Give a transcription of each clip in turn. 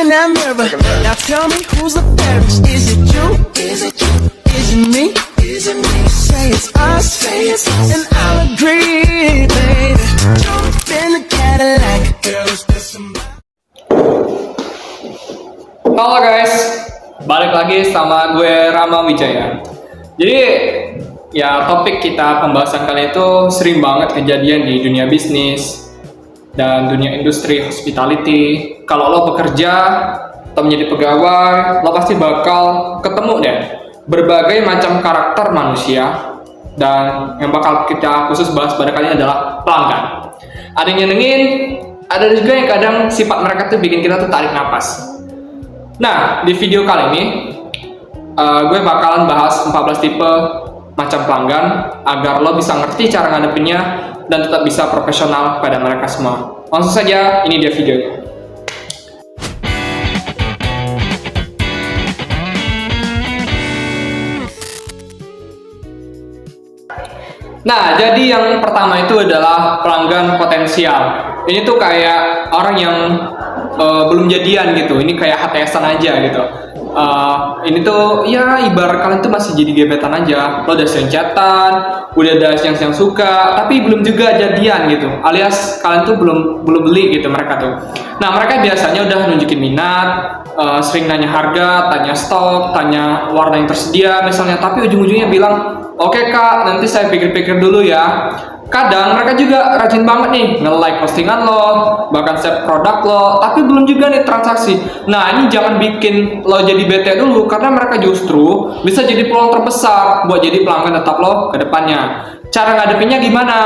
in that mirror. Now tell me who's the fairest? Is it you? Is it you? Is it me? Is it me? Say it's us, and I'll agree, baby. Jump in the Cadillac. Girl, is there somebody? Halo guys, balik lagi sama gue Rama Wijaya. Jadi ya topik kita pembahasan kali itu sering banget kejadian di dunia bisnis dan dunia industri hospitality. Kalau lo bekerja atau menjadi pegawai, lo pasti bakal ketemu deh berbagai macam karakter manusia, dan yang bakal kita khusus bahas pada kali ini adalah pelanggan. Ada yang nyenengin, ada juga yang kadang sifat mereka tuh bikin kita tuh tarik napas. Nah, di video kali ini gue bakalan bahas 14 tipe macam pelanggan agar lo bisa ngerti cara ngadepinnya dan tetap bisa profesional pada mereka semua. Langsung saja, ini dia videonya. Nah, jadi yang pertama itu adalah pelanggan potensial. Ini tuh kayak orang yang belum jadian gitu. Ini kayak HTS-an aja gitu. Ini tuh ya ibarat kalian tuh masih jadi gebetan aja. Lo udah sering chatan, udah ada yang suka, tapi belum juga jadian gitu. Alias kalian tuh belum beli gitu mereka tuh. Nah, mereka biasanya udah nunjukin minat, sering nanya harga, tanya stok, tanya warna yang tersedia misalnya, tapi ujung-ujungnya bilang, "Oke kak, nanti saya pikir-pikir dulu ya." Kadang mereka juga rajin banget nih nge-like postingan lo, bahkan share produk lo, tapi belum juga nih transaksi. Nah, ini jangan bikin lo jadi bete dulu, karena mereka justru bisa jadi peluang terbesar buat jadi pelanggan tetap lo ke depannya. Cara ngadepinnya gimana?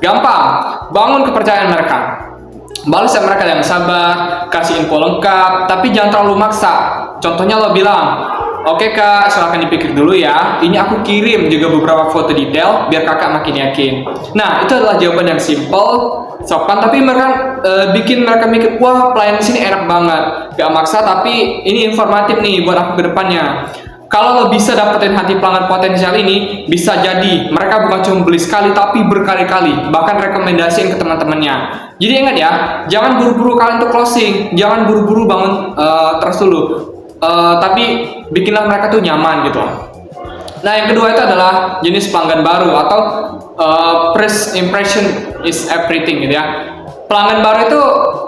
Gampang, bangun kepercayaan mereka. Balas mereka dengan sabar, kasih info lengkap, tapi jangan terlalu maksa. Contohnya lo bilang, "Oke kak, silahkan dipikir dulu ya. Ini aku kirim juga beberapa foto detail biar kakak makin yakin." Nah, itu adalah jawaban yang simple, sopan, tapi mereka bikin mereka mikir, wah pelayan sini enak banget. Gak maksa, tapi ini informatif nih buat aku ke depannya. Kalau lo bisa dapetin hati pelanggan potensial ini, bisa jadi mereka bukan cuma beli sekali, tapi berkali-kali, bahkan rekomendasiin ke teman-temannya. Jadi ingat ya, jangan buru-buru kalian tuh closing, jangan buru-buru bangun terus dulu. Tapi bikinlah mereka tuh nyaman gitu. Nah, yang kedua itu adalah jenis pelanggan baru atau first impression is everything gitu ya. Pelanggan baru itu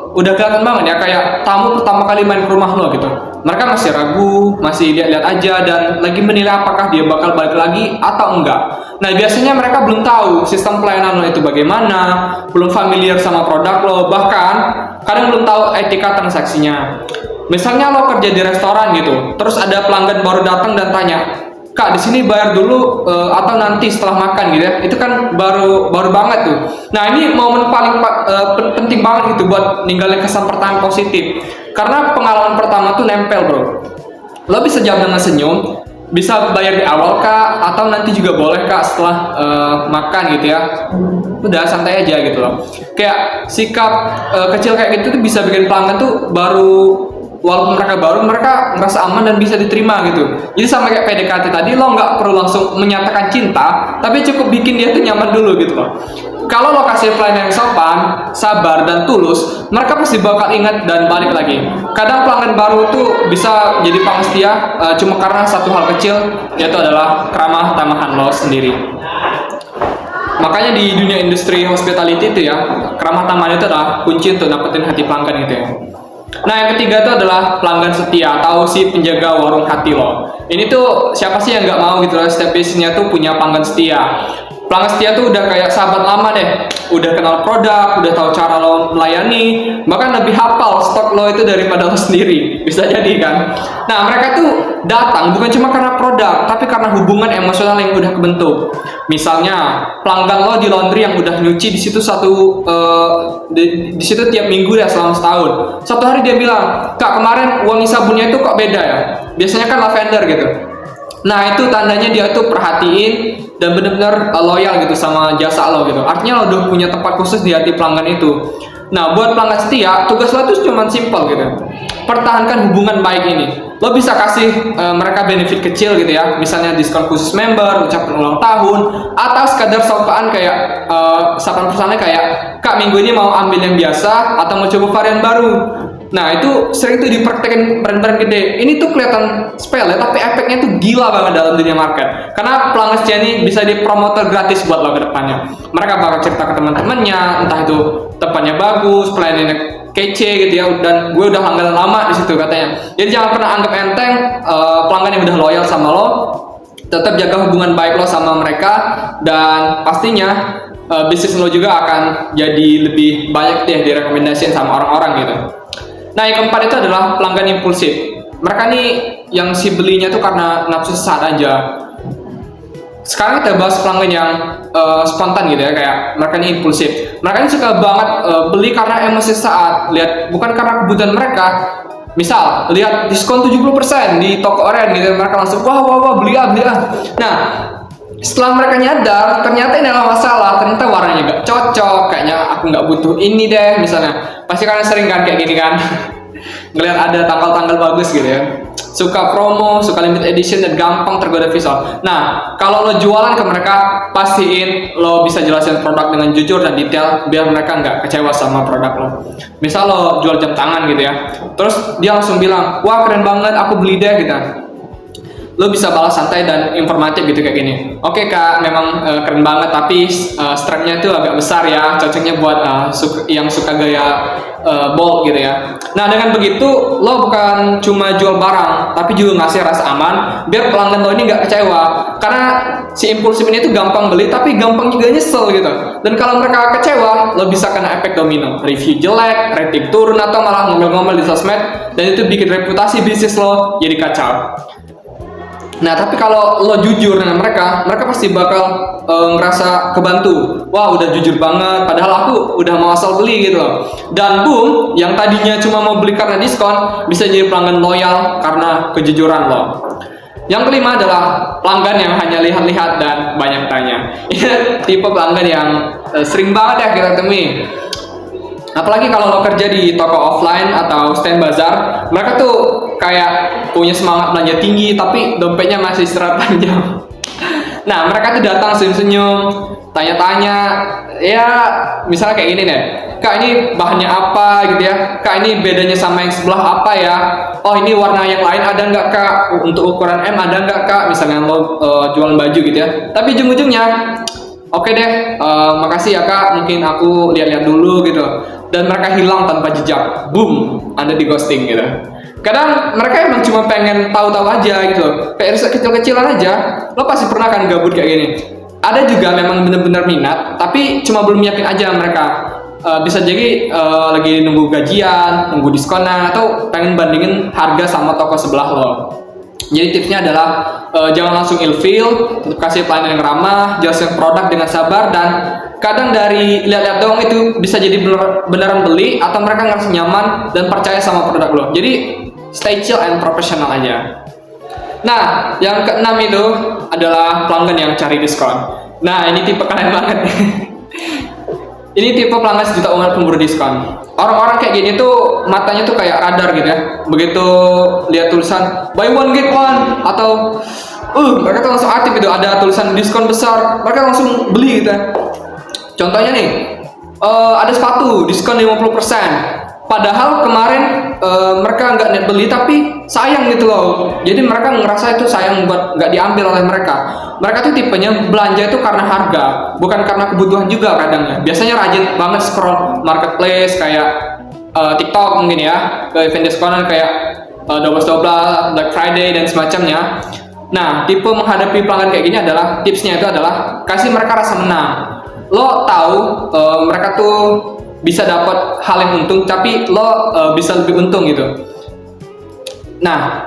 udah kelihatan banget ya, kayak tamu pertama kali main ke rumah lo gitu. Mereka masih ragu, masih lihat-lihat aja, dan lagi menilai apakah dia bakal balik lagi atau enggak. Nah, biasanya mereka belum tahu sistem pelayanan lo itu bagaimana, belum familiar sama produk lo, bahkan kadang belum tahu etika transaksinya. Misalnya lo kerja di restoran gitu, terus ada pelanggan baru datang dan tanya, "Kak, di sini bayar dulu atau nanti setelah makan?" gitu ya. Itu kan baru banget tuh. Nah, ini momen paling penting banget gitu buat ninggalin kesan pertama positif. Karena pengalaman pertama tuh nempel, bro. Lo bisa jawab dengan senyum, bisa bayar di awal kak, atau nanti juga boleh kak setelah makan gitu ya. Udah santai aja gitu loh. Kayak sikap kecil kayak gitu tuh bisa bikin pelanggan tuh walaupun mereka baru, mereka merasa aman dan bisa diterima gitu. Jadi sama kayak PDKT tadi, lo nggak perlu langsung menyatakan cinta, tapi cukup bikin dia tuh nyaman dulu gitu loh. Kalau lo kasih pelayanan yang sopan, sabar, dan tulus, mereka pasti bakal ingat dan balik lagi. Kadang pelanggan baru tuh bisa jadi pelanggan setia cuma karena satu hal kecil, yaitu adalah keramah tamahan lo sendiri. Makanya di dunia industri hospitality itu ya, keramah tamahan itu adalah kunci untuk dapetin hati pelanggan gitu ya. Nah, yang ketiga itu adalah pelanggan setia atau si penjaga warung hati lo. Ini tuh siapa sih yang nggak mau gitu loh, setiap bisnisnya tuh punya pelanggan setia. Pelanggan setia tuh udah kayak sahabat lama deh, udah kenal produk, udah tahu cara lo melayani, bahkan lebih hafal stok lo itu daripada lo sendiri. Bisa jadi kan. Nah, mereka tuh datang bukan cuma karena produk, tapi karena hubungan emosional yang udah kebentuk. Misalnya pelanggan lo di laundry yang udah nyuci di situ di situ tiap minggu ya selama setahun. Satu hari dia bilang, "Kak, kemarin wangi sabunnya itu kok beda ya? Biasanya kan lavender gitu." Nah, itu tandanya dia tuh perhatiin dan benar-benar loyal gitu sama jasa lo gitu. Artinya lo udah punya tempat khusus di hati pelanggan itu. Nah, buat pelanggan setia, tugas lo tuh cuma simpel gitu. Pertahankan hubungan baik ini. Lo bisa kasih mereka benefit kecil gitu ya, misalnya diskon khusus member, ucapan ulang tahun, atau sekadar sapaan kayak sapaan personalnya kayak, "Kak, minggu ini mau ambil yang biasa atau mau coba varian baru?" Nah itu sering tuh dipraktekin brand-brand gede. Ini tuh kelihatan sepele tapi efeknya tuh gila banget dalam dunia market. Karena pelanggan setia ini bisa dipromoter gratis buat lo ke depannya. Mereka bakal cerita ke teman-temannya, entah itu tempatnya bagus, pelayanannya kece gitu ya, dan gue udah langganan lama di situ katanya. Jadi jangan pernah anggap enteng pelanggan yang udah loyal sama lo. Tetap jaga hubungan baik lo sama mereka, dan pastinya bisnis lo juga akan jadi lebih banyak deh direkomendasiin sama orang-orang gitu. Nah yang keempat itu adalah pelanggan impulsif. Mereka nih yang si belinya tuh karena nafsu sesaat aja. Sekarang kita bahas pelanggan yang spontan gitu ya, kayak mereka ini impulsif. Mereka ini suka banget beli karena emosi sesaat, lihat bukan karena kebutuhan mereka. Misal lihat diskon 70% di toko oren gitu, mereka langsung wah beli ah. Nah setelah mereka nyadar ternyata ini adalah masalah, ternyata warnanya gak cocok, kayaknya aku nggak butuh ini deh misalnya. Pasti kalian sering kan kayak gini kan ngelihat ada tanggal-tanggal bagus gitu ya, suka promo, suka limited edition, dan gampang tergoda visual. Nah kalau lo jualan ke mereka, pastiin lo bisa jelasin produk dengan jujur dan detail biar mereka nggak kecewa sama produk lo. Misal lo jual jam tangan gitu ya, terus dia langsung bilang wah keren banget aku beli deh gitu. Lo bisa balas santai dan informatif gitu kayak gini. Oke kak, memang keren banget tapi strapnya itu agak besar ya, cocoknya buat yang suka gaya bold gitu ya. Nah dengan begitu lo bukan cuma jual barang, tapi juga ngasih rasa aman biar pelanggan lo ini nggak kecewa. Karena si impulsif ini tuh gampang beli tapi gampang juga nyesel gitu. Dan kalau mereka kecewa, lo bisa kena efek domino, review jelek, rating turun, atau malah ngomel-ngomel di sosmed, dan itu bikin reputasi bisnis lo jadi kacau. Nah tapi kalau lo jujur dengan mereka pasti bakal ngerasa kebantu. Wah udah jujur banget, padahal aku udah mau asal beli gitu loh. Dan boom, yang tadinya cuma mau beli karena diskon bisa jadi pelanggan loyal karena kejujuran lo. Yang kelima adalah pelanggan yang hanya lihat-lihat dan banyak tanya. Ini tipe pelanggan yang sering banget ya kita temui. Apalagi kalau lo kerja di toko offline atau stand bazar, mereka tuh kayak punya semangat belanja tinggi tapi dompetnya masih istirahat panjang. Nah mereka tuh datang senyum-senyum, tanya-tanya, ya misalnya kayak gini deh, kak ini bahannya apa gitu ya, kak ini bedanya sama yang sebelah apa ya, oh ini warna yang lain ada nggak kak, untuk ukuran M ada nggak kak, misalnya lo jualan baju gitu ya. Tapi ujung-ujungnya oke deh, makasih ya kak, mungkin aku lihat-lihat dulu gitu. Dan mereka hilang tanpa jejak, boom, Anda di ghosting gitu. Kadang mereka emang cuma pengen tahu-tahu aja gitu, kayak riset kecil-kecilan aja. Lo pasti pernah kan gabut kayak gini. Ada juga memang bener-bener minat, tapi cuma belum yakin aja mereka. Bisa jadi lagi nunggu gajian, nunggu diskonan, atau pengen bandingin harga sama toko sebelah lo. Jadi tipsnya adalah jangan langsung ilfeel, tetap kasih pelayanan yang ramah, jelasin produk dengan sabar, dan kadang dari lihat-lihat doang itu bisa jadi beneran beli atau mereka ngerasa nyaman dan percaya sama produk lo. Jadi stay chill and professional aja. Nah, yang keenam itu adalah pelanggan yang cari diskon. Nah, ini tipe kalian banget. Ini tipe pelanggan sejuta umat pemburu diskon. Orang-orang kayak gini tuh matanya tuh kayak radar gitu ya. Begitu lihat tulisan buy one get one atau mereka tuh langsung aktif gitu, ada tulisan diskon besar, mereka langsung beli gitu ya. Contohnya nih, ada sepatu diskon 50%. Padahal kemarin mereka nggak net beli tapi sayang gitu loh. Jadi mereka ngerasa itu sayang buat nggak diambil oleh mereka. Mereka tuh tipenya belanja itu karena harga, bukan karena kebutuhan juga kadangnya. Biasanya rajin banget scroll marketplace kayak TikTok mungkin ya, ke event diskonan kayak 12.12, Black Friday dan semacamnya. Nah, tipe menghadapi pelanggan kayak gini adalah tipsnya itu adalah kasih mereka rasa menang. Lo tahu mereka tuh bisa dapat hal yang untung, tapi lo bisa lebih untung gitu. Nah,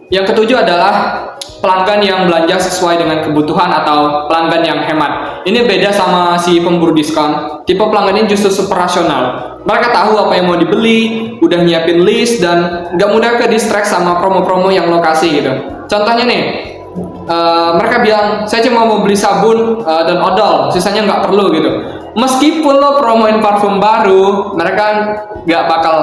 yang ketujuh adalah pelanggan yang belanja sesuai dengan kebutuhan atau pelanggan yang hemat. Ini beda sama si pemburu diskon. Tipe pelanggan ini justru super rasional. Mereka tahu apa yang mau dibeli, udah nyiapin list, dan nggak mudah ke distract sama promo-promo yang lo kasih gitu. Contohnya nih, mereka bilang saya cuma mau beli sabun dan odol, sisanya nggak perlu gitu. Meskipun lo promoin parfum baru, mereka nggak bakal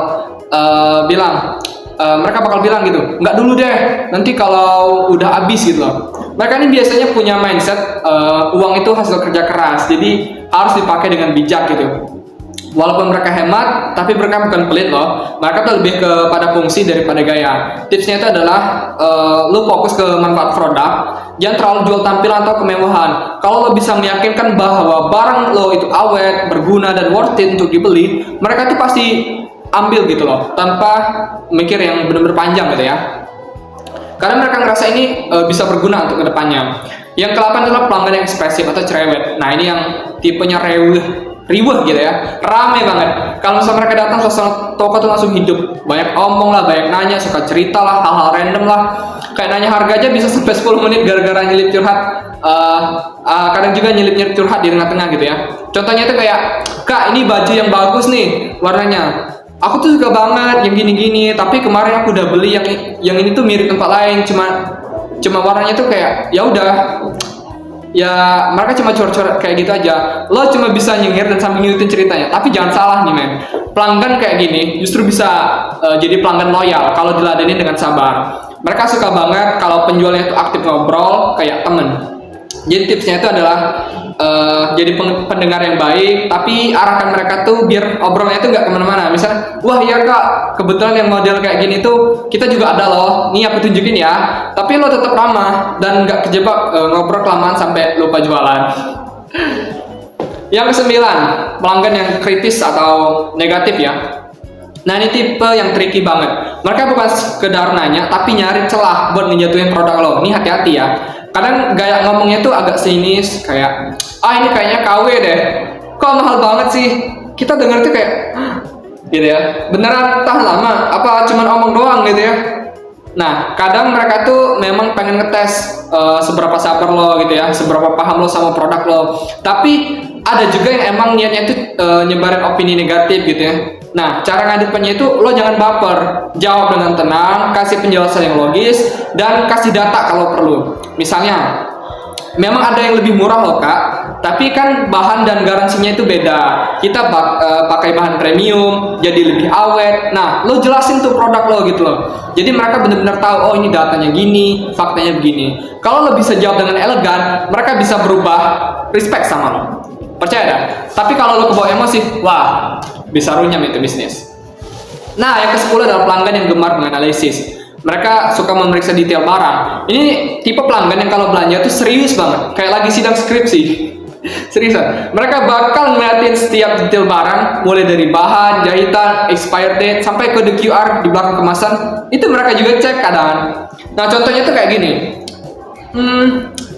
bilang, mereka bakal bilang gitu, nggak dulu deh, nanti kalau udah habis gitu loh. Mereka ini biasanya punya mindset uang itu hasil kerja keras, jadi harus dipakai dengan bijak gitu. Walaupun mereka hemat, tapi mereka bukan pelit loh. Mereka tuh lebih kepada fungsi daripada gaya. Tipsnya itu adalah lu fokus ke manfaat produk, jangan terlalu jual tampilan atau kemewahan. Kalau lo bisa meyakinkan bahwa barang lo itu awet, berguna dan worth it untuk dibeli, mereka tuh pasti ambil gitu loh, tanpa mikir yang benar-benar panjang gitu ya. Karena mereka ngerasa ini bisa berguna untuk kedepannya. Yang ke-8 adalah pelanggan yang ekspresif atau cerewet. Nah ini yang tipenya riweh gitu ya, rame banget. Kalau misalnya mereka datang, suasana toko tuh langsung hidup, banyak omong lah, banyak nanya, suka cerita lah, hal-hal random lah, kayak nanya harga aja bisa sampai 10 menit gara-gara nyelip curhat. Kadang juga nyelip curhat di tengah-tengah gitu ya. Contohnya tuh kayak, kak ini baju yang bagus nih warnanya, aku tuh suka banget yang gini-gini, tapi kemarin aku udah beli yang ini tuh mirip tempat lain, cuma warnanya tuh kayak ya udah. Ya mereka cuma coret-coret kayak gitu aja. Lo cuma bisa nyengir dan sambil ngikutin ceritanya. Tapi jangan salah nih men, pelanggan kayak gini justru bisa jadi pelanggan loyal kalau diladenin dengan sabar. Mereka suka banget kalau penjualnya itu aktif ngobrol kayak temen. Jadi tipsnya itu adalah jadi pendengar yang baik, tapi arahkan mereka tuh biar obrolannya tuh nggak kemana-mana. Misal, wah iya kak, kebetulan yang model kayak gini tuh kita juga ada loh, nih aku tunjukin ya. Tapi lo tetap ramah dan nggak kejebak ngobrol kelamaan sampai lupa jualan. Yang ke-9, pelanggan yang kritis atau negatif ya. Nah ini tipe yang tricky banget. Mereka bukan sekedar nanya, tapi nyari celah buat ngejatuhin produk lo. Ini hati-hati ya. Kadang gaya ngomongnya tuh agak sinis, kayak ini kayaknya KW deh, kok mahal banget sih. Kita denger tuh kayak gitu ya, beneran tahan lama apa cuman omong doang gitu ya. Nah kadang mereka tuh memang pengen ngetes seberapa sabar lo gitu ya, seberapa paham lo sama produk lo. Tapi ada juga yang emang niatnya tuh nyebarin opini negatif gitu ya. Nah, cara ngadepinnya itu lo jangan baper, jawab dengan tenang, kasih penjelasan yang logis, dan kasih data kalau perlu. Misalnya, memang ada yang lebih murah loh kak, tapi kan bahan dan garansinya itu beda. Kita pakai bahan premium, jadi lebih awet. Nah, lo jelasin tuh produk lo gitu loh. Jadi mereka benar-benar tahu, oh ini datanya gini, faktanya begini. Kalau lo bisa jawab dengan elegan, mereka bisa berubah respect sama lo. Percaya dah. Tapi kalau lo kebawa emosi, wah, bisa runyam itu bisnis. Nah, yang ke-10 adalah pelanggan yang gemar menganalisis. Mereka suka memeriksa detail barang. Ini tipe pelanggan yang kalau belanja tuh serius banget, kayak lagi sidang skripsi. Seriusan. Mereka bakal ngeliatin setiap detail barang, mulai dari bahan, jahitan, expired date, sampai kode QR di belakang kemasan. Itu mereka juga cek kadang. Nah, contohnya tuh kayak gini.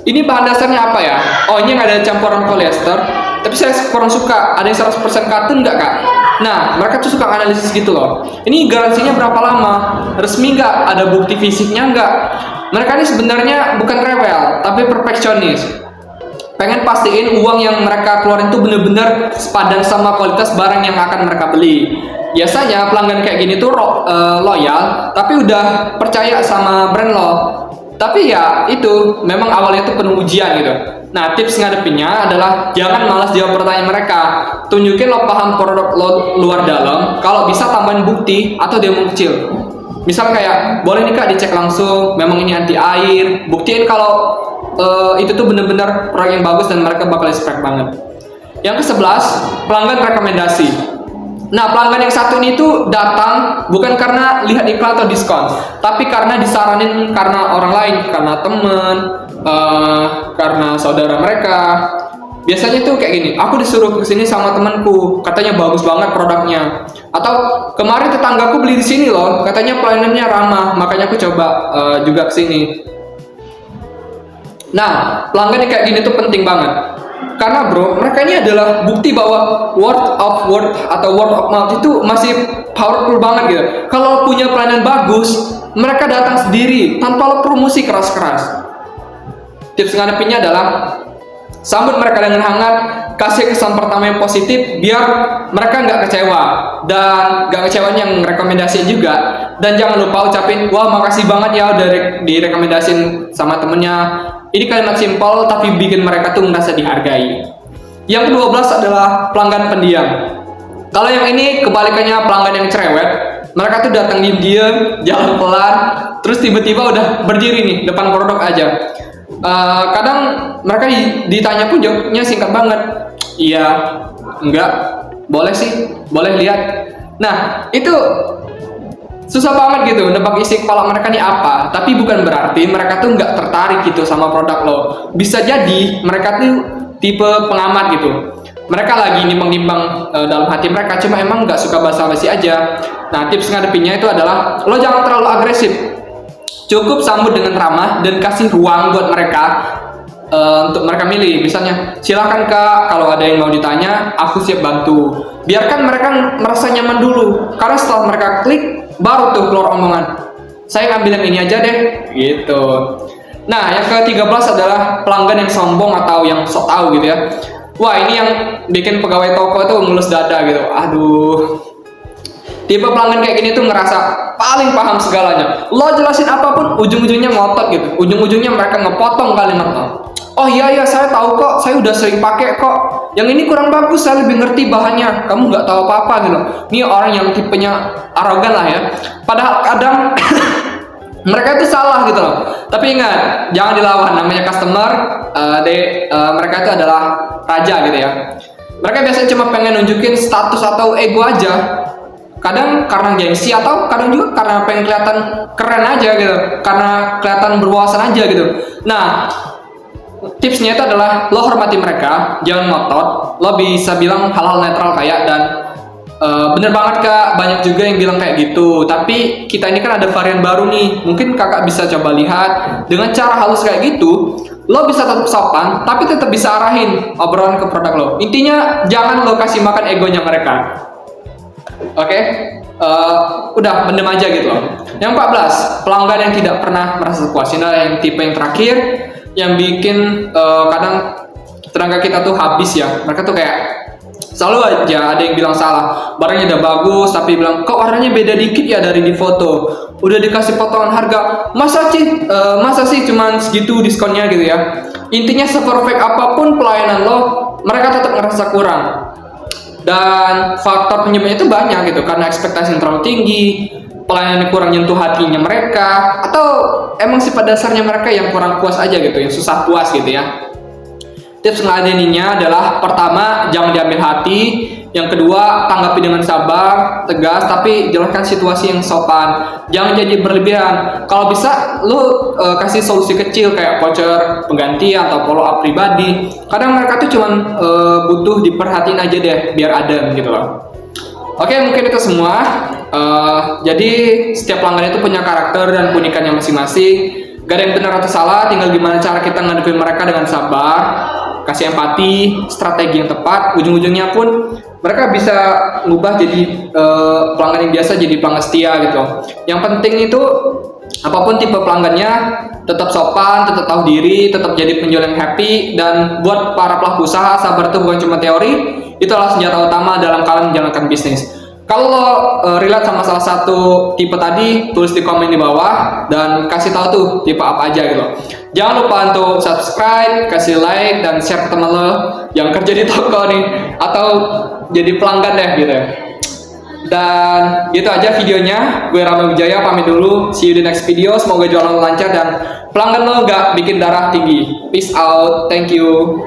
Ini bahan dasarnya apa ya? Oh, ini ada campuran polyester, tapi saya kurang suka. Ada yang 100% katun nggak kak? Nah, mereka tuh suka analisis gitu loh. Ini garansinya berapa lama? Resmi nggak? Ada bukti fisiknya nggak? Mereka ini sebenarnya bukan rewel, tapi perfeksionis. Pengen pastiin uang yang mereka keluarin tuh bener-bener sepadan sama kualitas barang yang akan mereka beli. Biasanya pelanggan kayak gini tuh loyal, tapi udah percaya sama brand lo. Tapi ya itu memang awalnya tuh penuh ujian gitu. Nah tips ngadepinnya adalah jangan malas jawab pertanyaan mereka. Tunjukin lo paham produk lo luar dalam. Kalau bisa tambahin bukti atau demo kecil. Misal kayak boleh nih kak dicek langsung. Memang ini anti air. Buktiin kalau itu tuh bener-bener produk yang bagus dan mereka bakal respect banget. Yang ke-11 pelanggan rekomendasi. Nah pelanggan yang satu ini tuh datang bukan karena lihat iklan atau diskon, tapi karena disaranin karena orang lain, karena temen, karena saudara mereka. Biasanya tuh kayak gini, aku disuruh kesini sama temanku, katanya bagus banget produknya. Atau kemarin tetanggaku beli di sini loh, katanya pelayanannya ramah, makanya aku coba juga kesini. Nah pelanggan yang kayak gini tuh penting banget. Karena bro, mereka ini adalah bukti bahwa word of mouth itu masih powerful banget gitu. Kalau punya pelayanan bagus, mereka datang sendiri tanpa lo promosi keras-keras. Tips ngadepinnya adalah sambut mereka dengan hangat, kasih kesan pertama yang positif biar mereka nggak kecewa dan nggak kecewanya yang rekomendasi juga. Dan jangan lupa ucapin, wah makasih banget ya udah direkomendasin sama temennya. Ini kalimat simpel tapi bikin mereka tuh merasa dihargai. Yang ke-12 adalah pelanggan pendiam. Kalau yang ini kebalikannya pelanggan yang cerewet. Mereka tuh datang diam-diam, jalan pelan, terus tiba-tiba udah berdiri nih depan produk aja. Kadang mereka ditanya pun jawabnya singkat banget. Iya, enggak, Boleh sih, boleh lihat. Nah, itu susah banget gitu nebak isi kepala mereka nih apa, tapi bukan berarti mereka tuh nggak tertarik gitu sama produk lo. Bisa jadi mereka tuh tipe pengamat gitu, mereka lagi nimbang-nimbang dalam hati mereka, cuma emang nggak suka basa-basi aja. Nah, tips ngadepinnya itu adalah lo jangan terlalu agresif, cukup sambut dengan ramah dan kasih ruang buat mereka untuk mereka milih. Misalnya, silakan kak, kalau ada yang mau ditanya aku siap bantu. Biarkan mereka merasa nyaman dulu, karena setelah mereka klik baru tuh keluar omongan, saya ambil yang ini aja deh gitu. Nah, yang ke-13 adalah pelanggan yang sombong atau yang sok tahu gitu ya. Wah, ini yang bikin pegawai toko tuh ngelus dada gitu. Aduh, tipe pelanggan kayak gini tuh ngerasa paling paham segalanya. Lo jelasin apapun ujung-ujungnya ngotot gitu, ujung-ujungnya mereka ngepotong kalimatnya. Oh iya saya tahu kok, saya udah sering pakai kok. Yang ini kurang bagus, saya lebih ngerti bahannya. Kamu nggak tahu apa-apa gitu. Ini orang yang tipenya arogan lah ya. Padahal kadang mereka itu salah gitu loh. Tapi ingat, jangan dilawan. Namanya customer, mereka itu adalah raja gitu ya. Mereka biasanya cuma pengen nunjukin status atau ego aja. Kadang karena gengsi atau kadang juga karena pengen kelihatan keren aja gitu. Karena kelihatan berwawasan aja gitu. Nah, tipsnya itu adalah lo hormati mereka, jangan ngotot. Lo bisa bilang hal-hal netral kayak dan bener banget kak, banyak juga yang bilang kayak gitu. Tapi kita ini kan ada varian baru nih, mungkin kakak bisa coba lihat. Dengan cara halus kayak gitu, lo bisa tetap sopan, tapi tetap bisa arahin obrolan ke produk lo. Intinya jangan lo kasih makan egonya mereka. Oke? Udah mendem aja gitu loh. Yang 14, pelanggan yang tidak pernah merasa puas. Ini yang tipe yang terakhir, yang bikin kadang tenaga kita tuh habis ya. Mereka tuh kayak selalu aja ada yang bilang salah, barangnya udah bagus tapi bilang kok warnanya beda dikit ya dari di foto, udah dikasih potongan harga, masa sih cuman segitu diskonnya gitu ya. Intinya seperfect apapun pelayanan lo, mereka tetap ngerasa kurang. Dan faktor penyebabnya itu banyak gitu, karena ekspektasi yang terlalu tinggi, pelayanan yang kurang nyentuh hatinya mereka, atau emang sifat dasarnya mereka yang kurang puas aja gitu, yang susah puas gitu ya. Tips ngeladeninya adalah pertama, jangan diambil hati. Yang kedua, tanggapi dengan sabar, tegas, tapi jelaskan situasi yang sopan. Jangan jadi berlebihan. Kalau bisa, lu kasih solusi kecil kayak voucher pengganti atau follow up pribadi. Kadang mereka tuh cuman butuh diperhatiin aja deh, biar adem gitu loh. Oke, mungkin itu semua. Jadi setiap pelanggan itu punya karakter dan keunikannya masing-masing. Gak ada yang benar atau salah, tinggal gimana cara kita ngadepin mereka dengan sabar, kasih empati, strategi yang tepat. Ujung-ujungnya pun mereka bisa ngubah jadi pelanggan yang biasa jadi pelanggan setia gitu. Yang penting itu apapun tipe pelanggannya, tetap sopan, tetap tahu diri, tetap jadi penjual yang happy. Dan buat para pelaku usaha, sabar itu bukan cuma teori, itu adalah senjata utama dalam kalian menjalankan bisnis. Kalau lo relate sama salah satu tipe tadi, tulis di komen di bawah dan kasih tahu tuh tipe apa aja gitu. Jangan lupa untuk subscribe, kasih like, dan share ke teman lo yang kerja di toko nih atau jadi pelanggan deh gitu. Dan gitu aja videonya. Gue Rama Wijaya pamit dulu. See you di next video. Semoga jualan lo lancar dan pelanggan lo gak bikin darah tinggi. Peace out. Thank you.